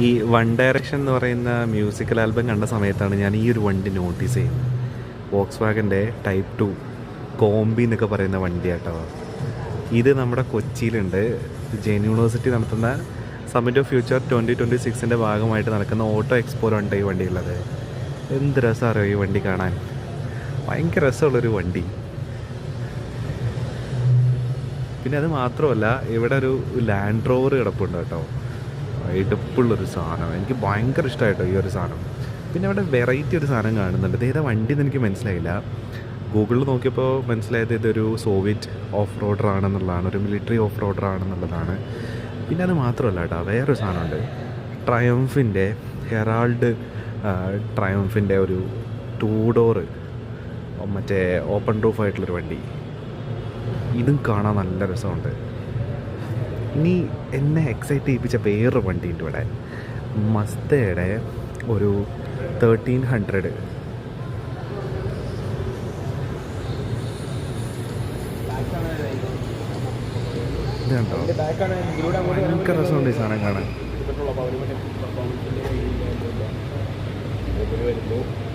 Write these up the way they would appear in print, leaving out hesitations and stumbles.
ഈ one direction എന്ന് പറയുന്ന മ്യൂസിക്കൽ ആൽബം കണ്ട സമയത്താണ് ഞാൻ ഈ ഒരു വണ്ടി നോട്ടീസ് ചെയ്യുന്നത്. വോക്സ് വാഗൻ്റെ ടൈപ്പ് 2 കോംബി എന്നൊക്കെ പറയുന്ന വണ്ടിയാട്ടോ. ഇത് നമ്മുടെ കൊച്ചിയിലുണ്ട്. ജെയിൻ യൂണിവേഴ്സിറ്റി നടത്തുന്ന സമ്മിറ്റ് ഓഫ് ഫ്യൂച്ചർ 2026 ഭാഗമായിട്ട് നടക്കുന്ന ഓട്ടോ എക്സ്പോയിലുണ്ട് ഈ വണ്ടിയുള്ളത്. എന്ത് രസമാണോ ഈ വണ്ടി കാണാൻ, ഭയങ്കര രസമുള്ളൊരു വണ്ടി. പിന്നെ അത് മാത്രമല്ല, ഇവിടെ ഒരു ലാൻഡ് റോവർ കിടപ്പുണ്ട് കേട്ടോ. എടുപ്പുള്ളൊരു സാധനം, എനിക്ക് ഭയങ്കര ഇഷ്ടമായിട്ടോ ഈ ഒരു സാധനം. പിന്നെ അവിടെ വെറൈറ്റി ഒരു സാധനം കാണുന്നുണ്ട്. ഇത് ഏതാ വണ്ടി എന്ന് എനിക്ക് മനസ്സിലായില്ല. ഗൂഗിളിൽ നോക്കിയപ്പോൾ മനസ്സിലായത് ഇതൊരു സോവിയറ്റ് ഓഫ് റോഡർ ആണെന്നുള്ളതാണ്, ഒരു മിലിറ്ററി ഓഫ് റോഡർ ആണെന്നുള്ളതാണ്. പിന്നെ അത് മാത്രമല്ല കേട്ടോ, വേറൊരു സാധനമുണ്ട്. ട്രയംഫിൻ്റെ ഹെറാൾഡ് ട്രയംഫിൻ്റെ ഒരു 2 ഡോറ് മറ്റേ ഓപ്പൺ റൂഫ് ആയിട്ടുള്ളൊരു വണ്ടി. ഇതും കാണാൻ നല്ല രസമുണ്ട്. ഇനി എന്നെ എക്സൈറ്റ് ചെയ്യിപ്പിച്ച വേറൊരു വണ്ടിയുണ്ട് ഇവിടെ. മസ്തയുടെ ഒരു 1300. ഇതുണ്ടോ, ഭയങ്കര രസമുണ്ട് ഈ സാധനം കാണാൻ.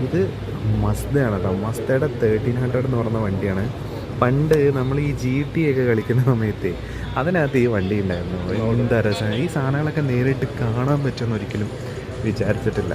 ഇത് മസ്തയാണ് കേട്ടോ. മസ്തയുടെ 1300 എന്ന് പറയുന്ന വണ്ടിയാണ്. പണ്ട് നമ്മൾ ഈ GTA ഒക്കെ കളിക്കുന്ന സമയത്ത് അതിനകത്ത് ഈ വണ്ടി ഉണ്ടായിരുന്നു. എന്താ രസം! ഈ സാധനങ്ങളൊക്കെ നേരിട്ട് കാണാൻ പറ്റുമെന്ന് ഒരിക്കലും വിചാരിച്ചിട്ടില്ല.